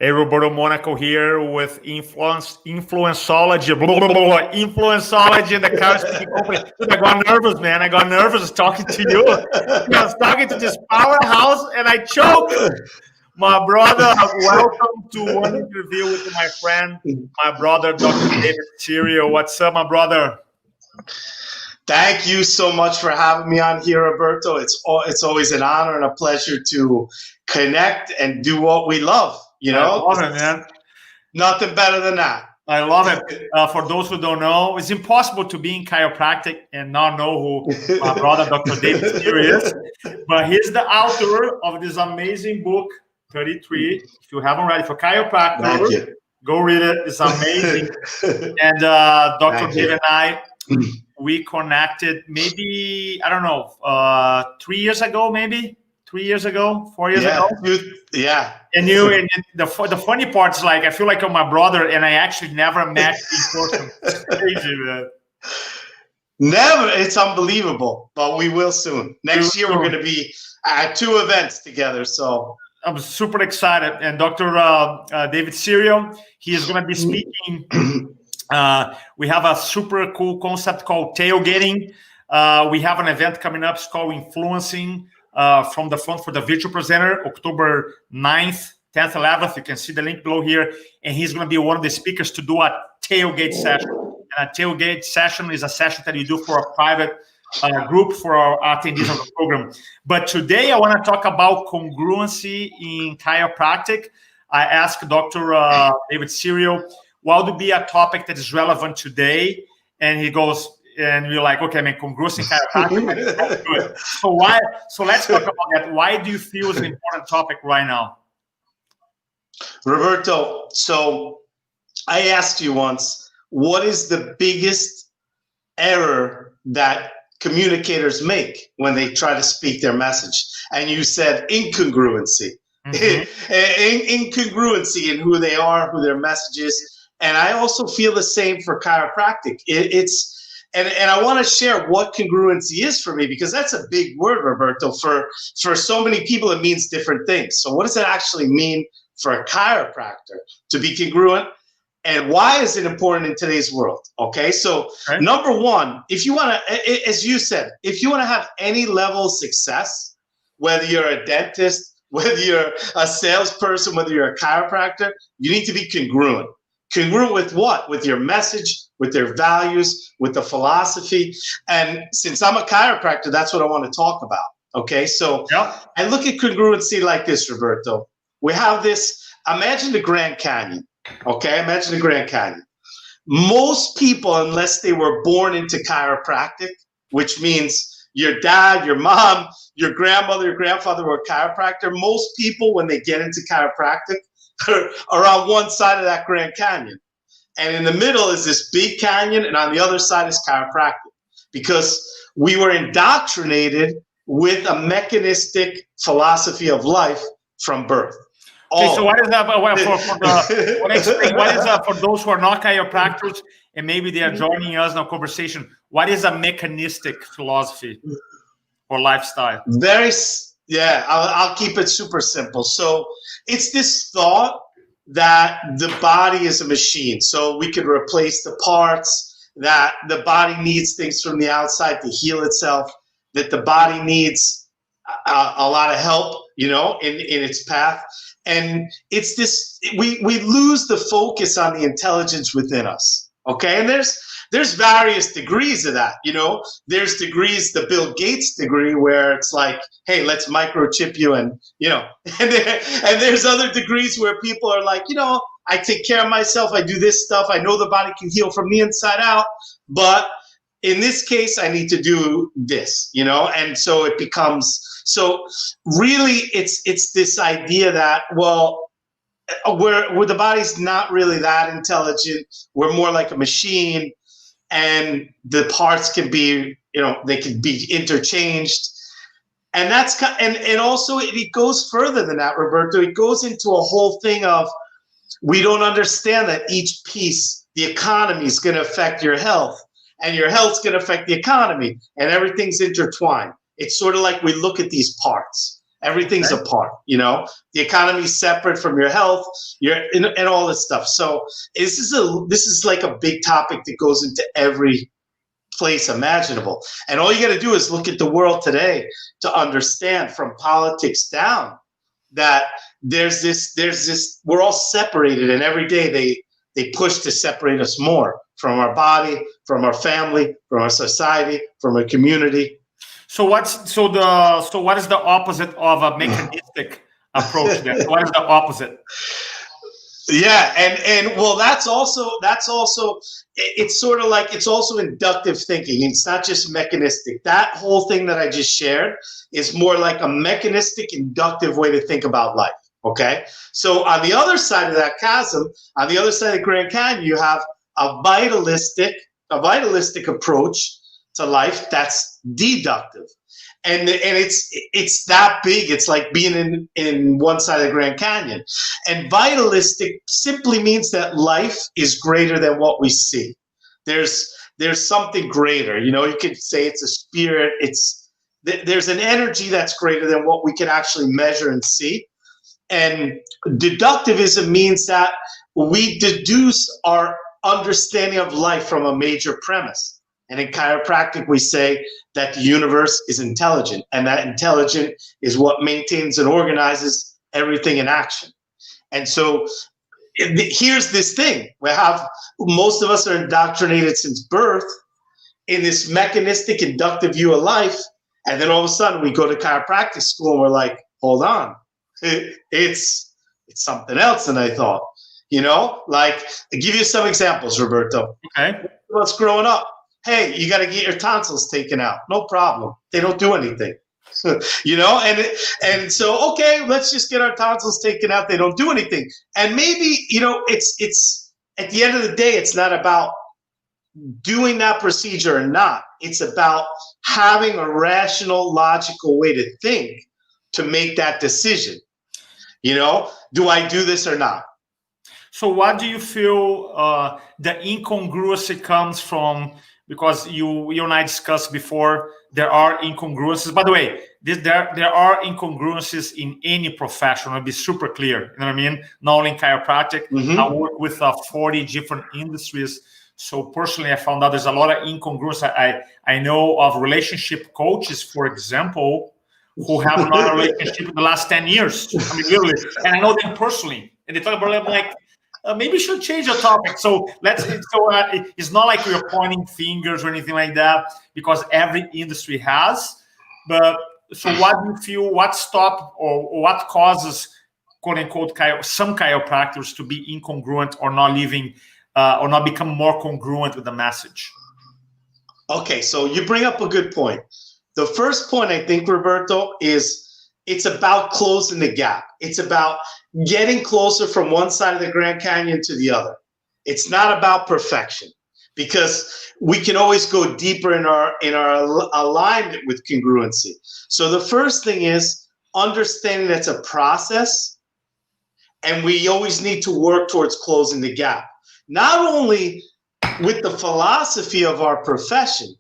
Hey, Roberto Monaco here with influenceology, blah, blah, blah, blah, influenceology in the car speaking company. Dude, I got nervous, man. I got nervous talking to you. I was talking to this powerhouse and I choked. My brother, welcome to one interview with my friend, my brother, Dr. David Serio. What's up, my brother? Thank you so much for having me on here, Roberto. It's always an honor and a pleasure to connect and do what we love. You know, I love it, man. Nothing better than that. I love it. For those who don't know, it's impossible to be in chiropractic and not know who my brother, Dr. David Serio is. But he's the author of this amazing book, 33. If you haven't read it, for chiropractors, go read it. It's amazing. And Dr. David and I, we connected maybe, I don't know, 3 years ago, maybe 3 years ago, 4 years ago. Yeah. And the funny part is, like, I feel like I'm my brother, and I actually never met in person. It's crazy, man. Never. It's unbelievable, but we will soon. Next year, we're going to be at 2 events together. So I'm super excited. And Dr. David Serio, he is going to be speaking. We have a super cool concept called tailgating. We have an event coming up. It's called Influencing. From the front for the virtual presenter, October 9th, 10th, 11th. You can see the link below here. And he's going to be one of the speakers to do a tailgate session. And a tailgate session is a session that you do for a private group for our attendees of the program. But today I want to talk about congruency in chiropractic. I asked Dr. David Serio, what would be a topic that is relevant today? And he goes, and we're like, okay, man, congruency in chiropractic. Good. So let's talk about that. Why do you feel it's an important topic right now? Roberto, so I asked you once, what is the biggest error that communicators make when they try to speak their message? And you said incongruency. Incongruency in who they are, who their message is. And I also feel the same for chiropractic. And I want to share what congruency is for me, because that's a big word, Roberto. For so many people, it means different things. So what does it actually mean for a chiropractor to be congruent? And why is it important in today's world? Okay, so number one, if you want to, as you said, if you want to have any level of success, whether you're a dentist, whether you're a salesperson, whether you're a chiropractor, you need to be congruent. Congruent with what? With your message, with their values, with the philosophy. And since I'm a chiropractor, that's what I want to talk about. Okay, so I look at congruency like this, Roberto. We have this, imagine the Grand Canyon. Okay, imagine the Grand Canyon. Most people, unless they were born into chiropractic, which means your dad, your mom, your grandmother, your grandfather were a chiropractor, most people, when they get into chiropractic, are on one side of that Grand Canyon. And in the middle is this big canyon, and on the other side is chiropractic. Because we were indoctrinated with a mechanistic philosophy of life from birth. Okay, so what is that for those who are not chiropractors and maybe they are joining us in a conversation? What is a mechanistic philosophy or lifestyle? I'll keep it super simple. So it's this thought that the body is a machine. So we could replace the parts, that the body needs things from the outside to heal itself, that the body needs a lot of help, in its path. And it's this, we lose the focus on the intelligence within us. Okay. And there's various degrees of that, there's degrees, the Bill Gates degree, where it's like, hey, let's microchip you, and and there's other degrees where people are like, I take care of myself, I do this stuff, I know the body can heal from the inside out, but in this case, I need to do this, and so it becomes, so really it's this idea that, well, where the body's not really that intelligent, we're more like a machine, and the parts can be, they can be interchanged. And that's, and also it goes further than that, Roberto. It goes into a whole thing of, we don't understand that each piece, the economy is going to affect your health, and your health's going to affect the economy, and everything's intertwined. It's sort of like we look at these parts, Everything's apart, the economy is separate from your health, and all this stuff. So this is like a big topic that goes into every place imaginable. And all you got to do is look at the world today to understand, from politics down, that there's this, we're all separated, and every day they push to separate us more from our body, from our family, from our society, from our community. So what is the opposite of a mechanistic approach there? What is the opposite? Yeah, and well, that's also it's sort of like, it's also inductive thinking. It's not just mechanistic. That whole thing that I just shared is more like a mechanistic, inductive way to think about life. Okay, so on the other side of that chasm, on the other side of the Grand Canyon, you have a vitalistic approach to life that's deductive, and it's that big. It's like being in one side of the Grand Canyon. And vitalistic simply means that life is greater than what we see. There's something greater. You could say it's a spirit. There's an energy that's greater than what we can actually measure and see. And deductivism means that we deduce our understanding of life from a major premise. And in chiropractic, we say that the universe is intelligent, and that intelligent is what maintains and organizes everything in action. And so here's this thing. Most of us are indoctrinated since birth in this mechanistic, inductive view of life. And then all of a sudden we go to chiropractic school and we're like, hold on, it's something else than I thought. Like, I'll give you some examples, Roberto. Okay. Us growing up, hey, you got to get your tonsils taken out. No problem. They don't do anything. And so, okay, let's just get our tonsils taken out. They don't do anything. And maybe, it's at the end of the day, it's not about doing that procedure or not. It's about having a rational, logical way to think to make that decision. Do I do this or not? So what do you feel the incongruency comes from? Because you and I discussed before, there are incongruencies. By the way, there are incongruencies in any profession. I'll be super clear. You know what I mean? Not only in chiropractic. Mm-hmm. I work with 40 different industries. So personally, I found out there's a lot of incongruence. I know of relationship coaches, for example, who have not a relationship in the last 10 years. I mean, literally. And I know them personally. And they talk about it, I'm like, maybe we should change the topic. So it's not like we're pointing fingers or anything like that, because every industry has. But so what do you feel, what stop or what causes, quote unquote, some chiropractors to be incongruent or not living or not become more congruent with the message? Okay, so you bring up a good point. The first point, I think, Roberto, is it's about closing the gap. It's about getting closer from one side of the Grand Canyon to the other. It's not about perfection, because we can always go deeper in our alignment with congruency. So the first thing is understanding that's a process, and we always need to work towards closing the gap. Not only with the philosophy of our profession,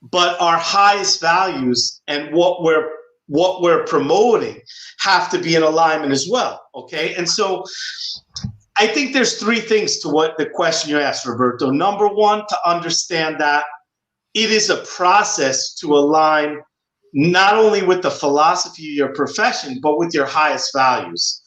but our highest values and what we're promoting have to be in alignment as well. Okay. And so I think there's three things to what the question you asked, Roberto. Number one, to understand that it is a process to align not only with the philosophy of your profession, but with your highest values.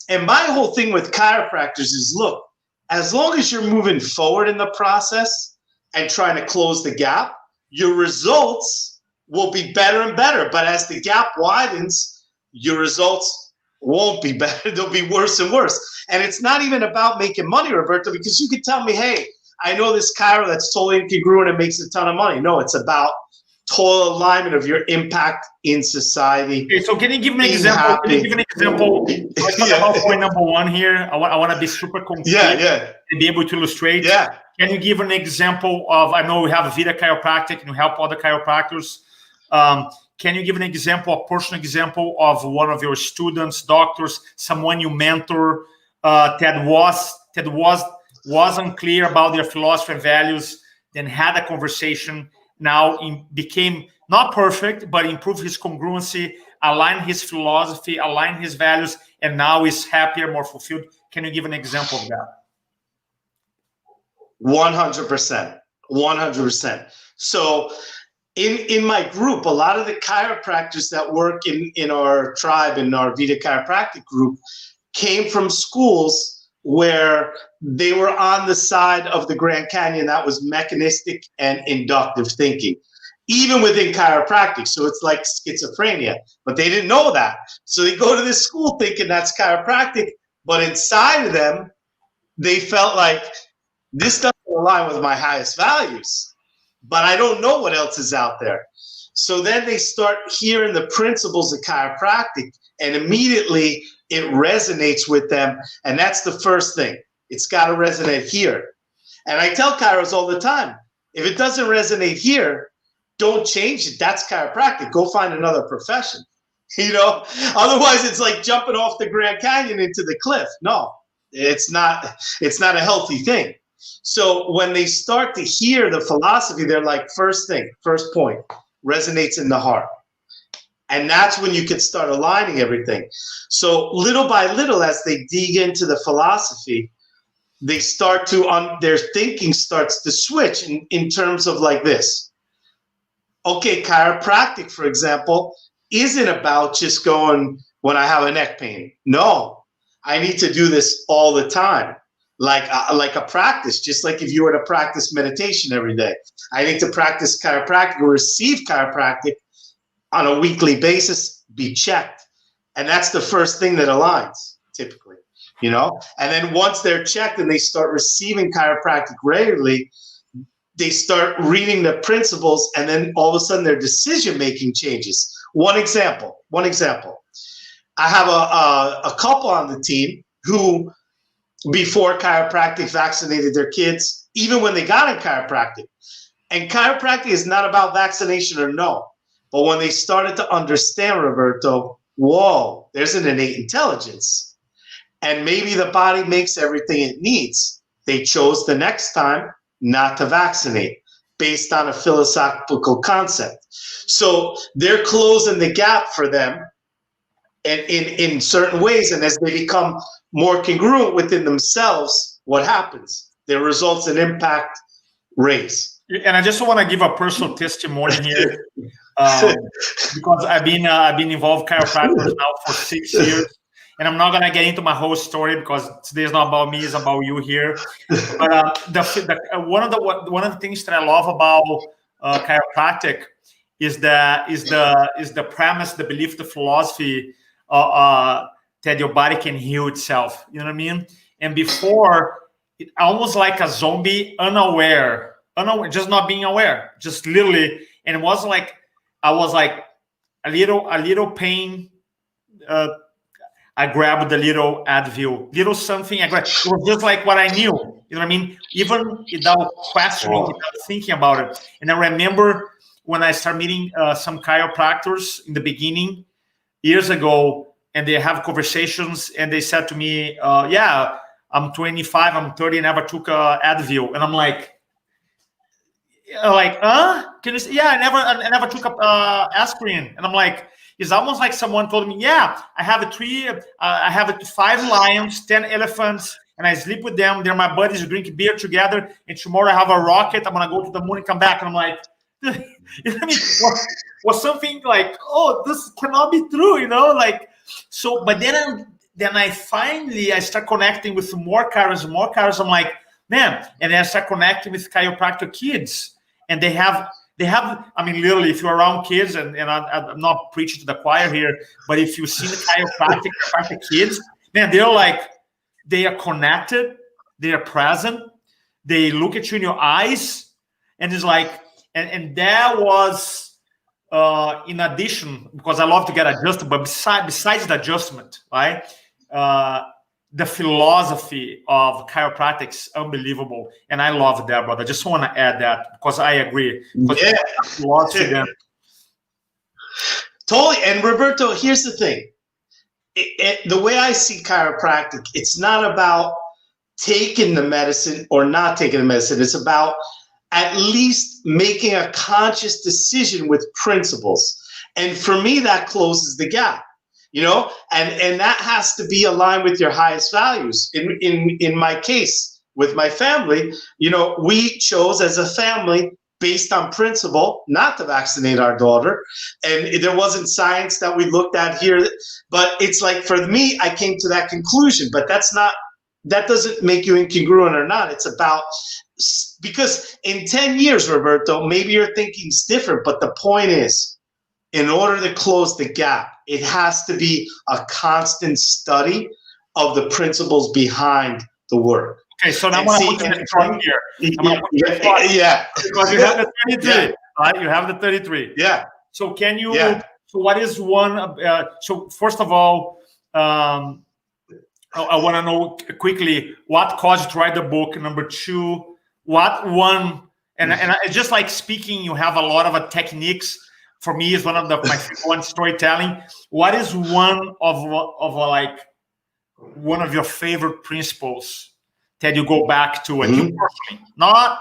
And my whole thing with chiropractors is, look, as long as you're moving forward in the process and trying to close the gap, your results will be better and better. But as the gap widens, your results won't be better. They'll be worse and worse. And it's not even about making money, Roberto, because you could tell me, hey, I know this chiro that's totally incongruent and makes a ton of money. No, it's about total alignment of your impact in society. Okay, so can you give me an example? Can you give an example? Let's talk about point number one here. I want to be super concrete and be able to illustrate. Yeah. Can you give an example of, I know we have Vida Chiropractic and you help other chiropractors. Can you give an example, a personal example of one of your students, doctors, someone you mentor that wasn't clear about their philosophy and values, then had a conversation, now became not perfect, but improved his congruency, align his philosophy, align his values, and now is happier, more fulfilled? Can you give an example of that? 100%. 100%. So in my group, a lot of the chiropractors that work in our tribe, in our Vida Chiropractic group, came from schools where they were on the side of the Grand Canyon that was mechanistic and inductive thinking, even within chiropractic. So it's like schizophrenia, but they didn't know that. So they go to this school thinking that's chiropractic, but inside of them, they felt like this doesn't align with my highest values, but I don't know what else is out there. So then they start hearing the principles of chiropractic, and immediately it resonates with them. And that's the first thing. It's got to resonate here. And I tell chiros all the time, if it doesn't resonate here, don't change it. That's chiropractic. Go find another profession. You know, otherwise it's like jumping off the Grand Canyon into the cliff. No, it's not a healthy thing. So when they start to hear the philosophy, they're like, first thing, first point, resonates in the heart. And that's when you can start aligning everything. So little by little, as they dig into the philosophy, they start to, their thinking starts to switch in terms of like this. Okay, chiropractic, for example, isn't about just going when I have a neck pain. No, I need to do this all the time. Like a practice, just like if you were to practice meditation every day. I need to practice chiropractic or receive chiropractic on a weekly basis, be checked. And that's the first thing that aligns, typically, you know? And then once they're checked and they start receiving chiropractic regularly, they start reading the principles, and then all of a sudden their decision-making changes. One example. I have a couple on the team who, before chiropractic, vaccinated their kids, even when they got in chiropractic. And chiropractic is not about vaccination or no. But when they started to understand, Roberto, whoa, there's an innate intelligence. And maybe the body makes everything it needs. They chose the next time not to vaccinate based on a philosophical concept. So they're closing the gap for them in certain ways. And as they become more congruent within themselves, what happens? Their results and impact raise. And I just want to give a personal testimony here, because I've been involved in chiropractic now for 6 years, and I'm not gonna get into my whole story because today is not about me; it's about you here. But one of the things that I love about chiropractic is the premise, the belief, the philosophy that your body can heal itself. You know what I mean? And before, it almost like a zombie, unaware, just not being aware, just literally. And it was like I was like a little pain. I grabbed the little Advil, little something. I grabbed. It was just like what I knew. You know what I mean? Even without questioning, without thinking about it. And I remember when I started meeting some chiropractors in the beginning, years ago, and they have conversations, and they said to me, "Yeah, I'm 25, I'm 30, and I never took Advil," and I'm like, Can you say, yeah, I never took up aspirin, and I'm like, it's almost like someone told me, yeah, I have 5 lions, 10 elephants, and I sleep with them. They're my buddies. We drink beer together, and tomorrow I have a rocket. I'm gonna go to the moon and come back. And I'm like, you know what I mean? Was something like, oh, this cannot be true, you know, like. So, but then I start connecting with more chiros. I'm like, man, and then I start connecting with chiropractic kids, and they have. I mean, literally, if you're around kids, and I'm not preaching to the choir here, but if you see the chiropractic kids, man, they are connected, they are present, they look at you in your eyes, and it's like, and that was. In addition, because I love to get adjusted, but besides the adjustment, right? The philosophy of chiropractic is unbelievable, and I love that, brother. I just want to add that because I agree. Yeah, totally. And Roberto, here's the thing: the way I see chiropractic, it's not about taking the medicine or not taking the medicine. It's about at least making a conscious decision with principles. And for me, that closes the gap, you know, and that has to be aligned with your highest values. In my case, with my family, you know, we chose as a family based on principle not to vaccinate our daughter. And there wasn't science that we looked at here, but it's like, for me, I came to that conclusion, but that doesn't make you incongruent or not. It's about, because in 10 years, Roberto, maybe your thinking's different, but the point is, in order to close the gap, it has to be a constant study of the principles behind the work. Okay, so now I'm going to put you in the front here. Yeah. Because you have the 33, Yeah. right? You have the 33. Yeah. So can you, Yeah. so what is one, so first of all, I want to know quickly what caused you to write the book. Number two, what one, and I just like speaking, you have a lot of techniques. For me, is one of my favorite one, storytelling. What is one of your favorite principles that you go back to and you personally, not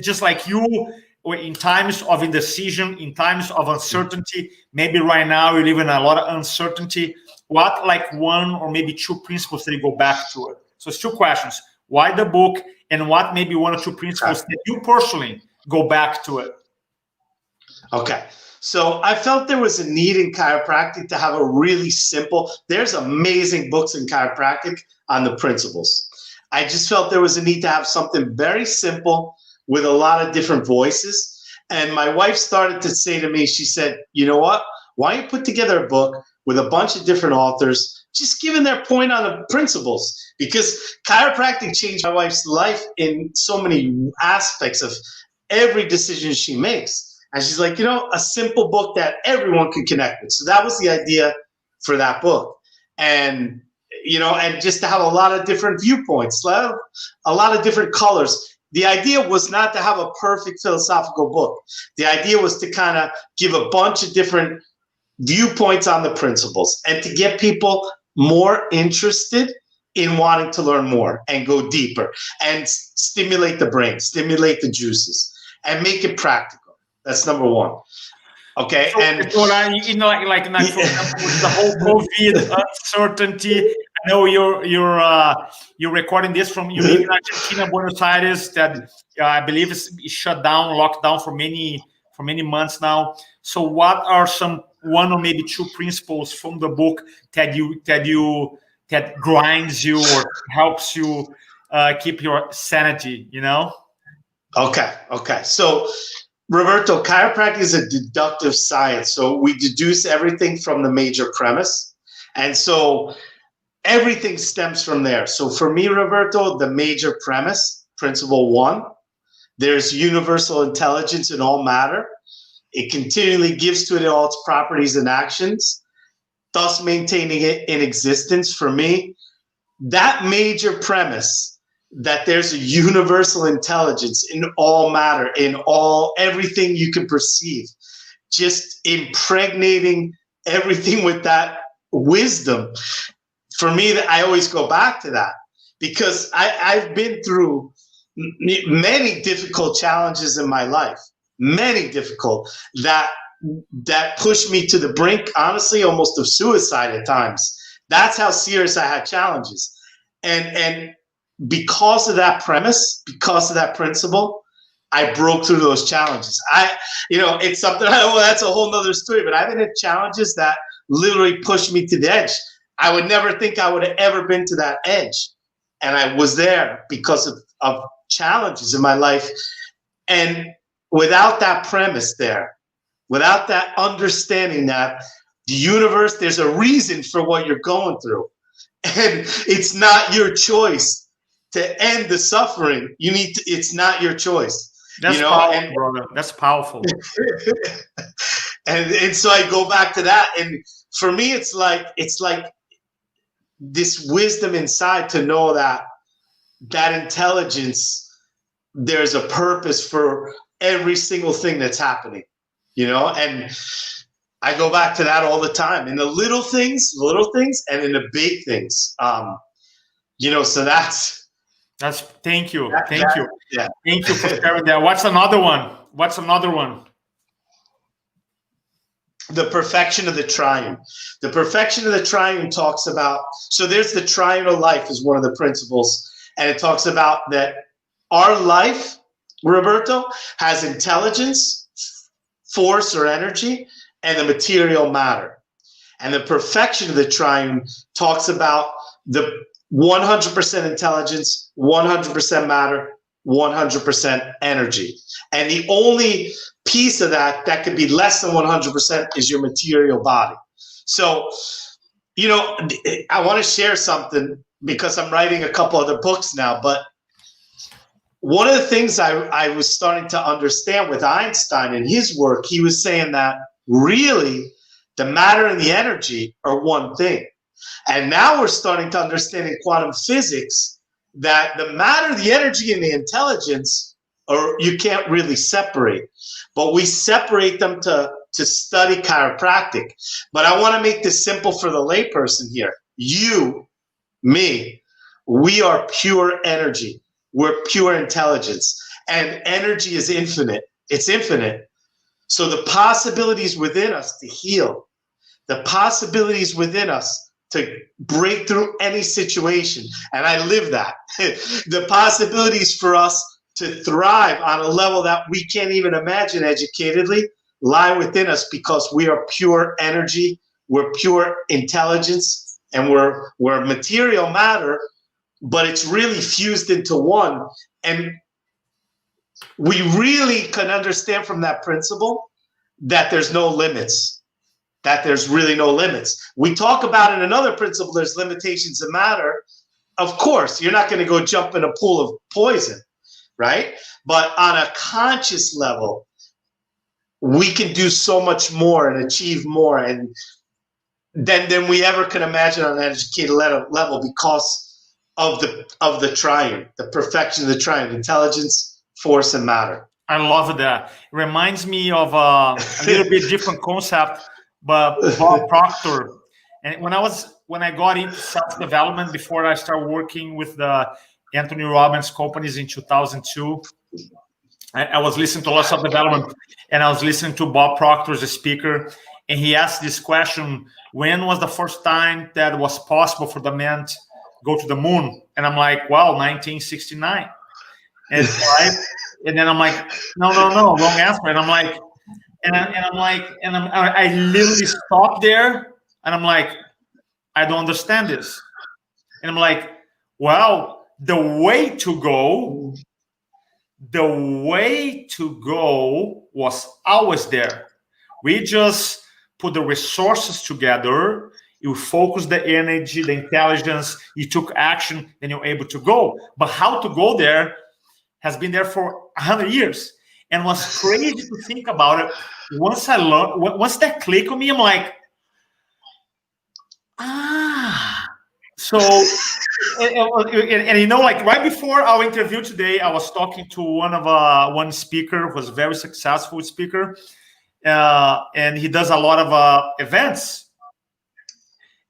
just like you, in times of indecision, in times of uncertainty, maybe right now you live in a lot of uncertainty. What, like, one or maybe two principles that you go back to it? So it's two questions. Why the book, and what maybe one or two principles that you personally go back to it? Okay. So I felt there was a need in chiropractic to have a really simple, there's amazing books in chiropractic on the principles. I just felt there was a need to have something very simple with a lot of different voices. And my wife started to say to me, she said, you know what, why don't you put together a book with a bunch of different authors, just giving their point on the principles? Because chiropractic changed my wife's life in so many aspects of every decision she makes. And she's like, you know, a simple book that everyone can connect with. So that was the idea for that book. And, you know, and just to have a lot of different viewpoints, a lot of different colors. The idea was not to have a perfect philosophical book. The idea was to kind of give a bunch of different viewpoints on the principles and to get people more interested in wanting to learn more and go deeper and stimulate the brain, stimulate the juices, and make it practical. That's number one. Okay. So, and you know, like for example, with the whole COVID uncertainty. I know you're recording this from, you live in Argentina, Buenos Aires, that I believe is shut down, locked down for many months now. So what are one or maybe two principles from the book that grinds you or helps you keep your sanity, you know? Okay. So, Roberto, chiropractic is a deductive science. So we deduce everything from the major premise. And so everything stems from there. So for me, Roberto, the major premise, principle one, there's universal intelligence in all matter. It continually gives to it all its properties and actions, thus maintaining it in existence. For me, that major premise, that there's a universal intelligence in all matter, in everything you can perceive, just impregnating everything with that wisdom. For me, I always go back to that because I've been through many difficult challenges in my life, many difficult that pushed me to the brink, honestly, almost of suicide at times. That's how serious I had challenges. And because of that premise, because of that principle, I broke through those challenges. It's something, that's a whole nother story, but I've had challenges that literally pushed me to the edge. I would never think I would have ever been to that edge. And I was there because of challenges in my life. And without that premise there, without that understanding that the universe, there's a reason for what you're going through. And it's not your choice to end the suffering. It's not your choice. That's powerful, brother. That's powerful. and so I go back to that. And for me, it's like this wisdom inside to know that intelligence, there's a purpose for every single thing that's happening, and I go back to that all the time in the little things and in the big things. So that's thank you. Yeah. Thank you for sharing that. What's another one? the perfection of the triune. The perfection of the triune talks about, so there's the triune of life is one of the principles, and it talks about that our life, Roberto, has intelligence, force or energy, and the material matter. And the perfection of the triune talks about the 100% intelligence, 100% matter, 100% energy. And the only piece of that that could be less than 100% is your material body. So, you know, I want to share something because I'm writing a couple other books now, but one of the things I was starting to understand with Einstein in his work, he was saying that really the matter and the energy are one thing. And now we're starting to understand in quantum physics that the matter, the energy, and the intelligence, or you can't really separate. But we separate them to study chiropractic. But I want to make this simple for the layperson here. You, me, we are pure energy. We're pure intelligence. And energy is infinite. It's infinite. So the possibilities within us to heal, the possibilities within us to break through any situation, and I live that, the possibilities for us to thrive on a level that we can't even imagine educatedly lie within us because we are pure energy, we're pure intelligence, and we're material matter, but it's really fused into one. And we really can understand from that principle that there's no limits, that there's really no limits. We talk about in another principle, there's limitations of matter. Of course, you're not going to go jump in a pool of poison, right? But on a conscious level, we can do so much more and achieve more and than we ever can imagine on an educated level because of the triune, the perfection of the triune, intelligence, force, and matter. I love that. It reminds me of a little bit different concept, but Bob Proctor. And when I got into self-development before I started working with the Anthony Robbins companies in 2002, I was listening to lots of development, and I was listening to Bob Proctor as a speaker, and he asked this question: when was the first time that it was possible for the man to go to the moon? And I'm like, well, 1969. And right? And then I'm like, no, wrong answer. And I'm like, I literally stopped there, and I'm like, I don't understand this. And I'm like, well, the way to go was always there. We just put the resources together. You focus the energy, the intelligence, you took action, then you're able to go. But how to go there has been there for 100 years. And what's crazy to think about it, once I learned, once that clicked on me, I'm like, So, and you know, like right before our interview today, I was talking to one speaker who was a very successful speaker, and he does a lot of events.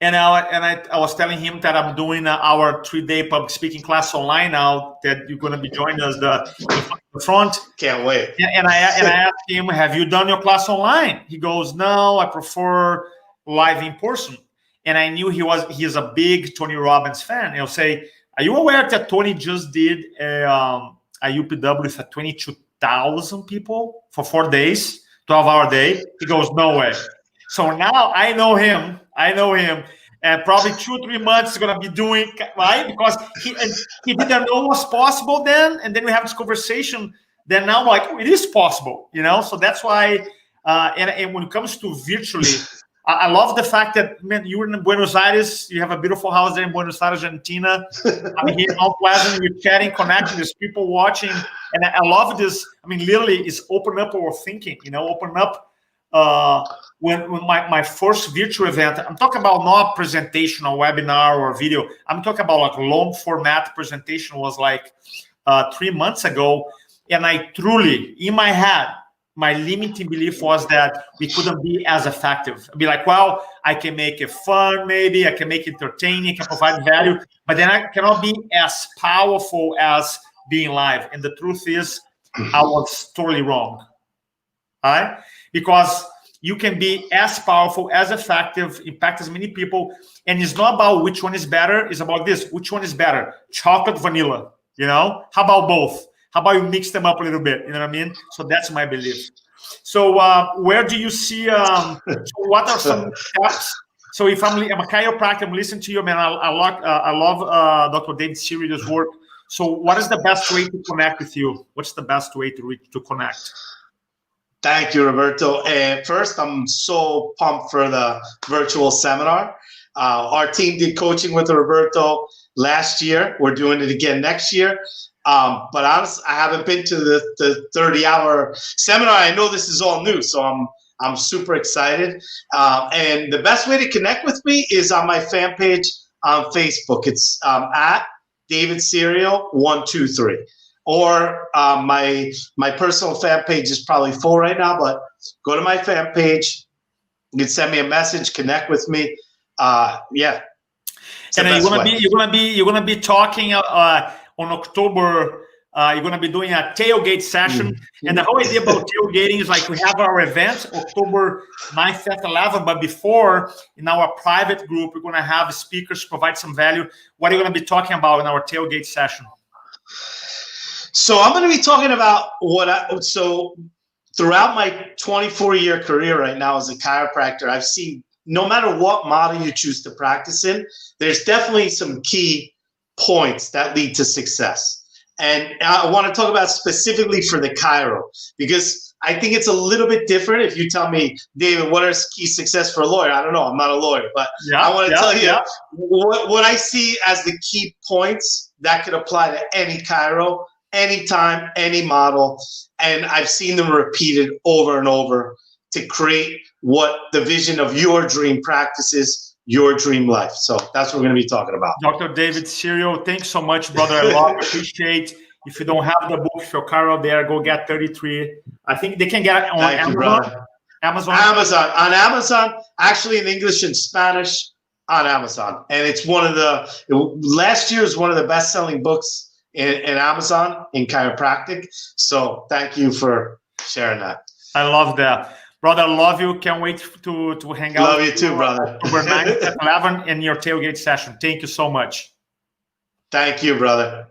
And I was telling him that I'm doing our 3-day public speaking class online now. That you're going to be joining us the front. Can't wait. And I asked him, "Have you done your class online?" He goes, "No, I prefer live in person." And I knew he's a big Tony Robbins fan. And he'll say, "Are you aware that Tony just did a UPW with 22,000 people for 4 days, 12-hour day?" He goes, "No way." So now I know him, and probably 2-3 months is gonna be doing, right? Because he didn't know what's possible then, and then we have this conversation. Then now, like, it is possible, you know. So that's why, and when it comes to virtually, I love the fact that, man, you're in Buenos Aires. You have a beautiful house there in Buenos Aires, Argentina. I'm here in Mount Pleasant. We're chatting, connecting. There's people watching, and I love this. I mean, literally, it's open up our thinking. You know, open up. When my first virtual event, I'm talking about not presentation or webinar or video. I'm talking about like long format presentation, was like 3 months ago. And I truly, in my head, my limiting belief was that we couldn't be as effective. I'd be like, well, I can make it fun, maybe I can make it entertaining, I can provide value, but then I cannot be as powerful as being live. And the truth is, I was totally wrong. All right? Because you can be as powerful, as effective, impact as many people. And it's not about which one is better. It's about this. Which one is better? Chocolate, vanilla, you know? How about both? How about you mix them up a little bit? You know what I mean? So that's my belief. So where do you see, so what are some steps? So if I'm a chiropractor, I'm listening to you, man, I love Dr. David Serio's work. So what is the best way to connect with you? What's the best way to connect? Thank you, Roberto. And first, I'm so pumped for the virtual seminar. Our team did coaching with Roberto last year. We're doing it again next year. But honestly, I haven't been to the 30-hour seminar. I know this is all new, so I'm super excited. And the best way to connect with me is on my fan page on Facebook. It's at David Serio 123. Or my personal fan page is probably full right now, but go to my fan page. You can send me a message, connect with me. Yeah. And you're gonna be talking on October. You're gonna be doing a tailgate session, and the whole idea about tailgating is like we have our event October 9th, 10th, 11th, but before in our private group we're gonna have speakers provide some value. What are you gonna be talking about in our tailgate session? So I'm going to be talking about so throughout my 24-year career right now as a chiropractor, I've seen no matter what model you choose to practice in, there's definitely some key points that lead to success. And I want to talk about specifically for the chiro, because I think it's a little bit different. If you tell me, David, what are key success for a lawyer? I don't know. I'm not a lawyer, but I want to tell you what I see as the key points that could apply to any chiro, anytime, any model, and I've seen them repeated over and over to create what the vision of your dream practice is, your dream life. So that's what we're going to be talking about. Dr. David Serio, thanks so much, brother. I appreciate. If you don't have the book, if you're Chiro there, go get 33. I think they can get it on Amazon. On Amazon, actually in English and Spanish on Amazon. And it's last year was one of the best-selling books in Amazon in chiropractic. So thank you for sharing that. I love that. Brother, I love you. Can't wait to hang out. Love you too, brother. October 9th at 11 in your tailgate session. Thank you so much. Thank you, brother.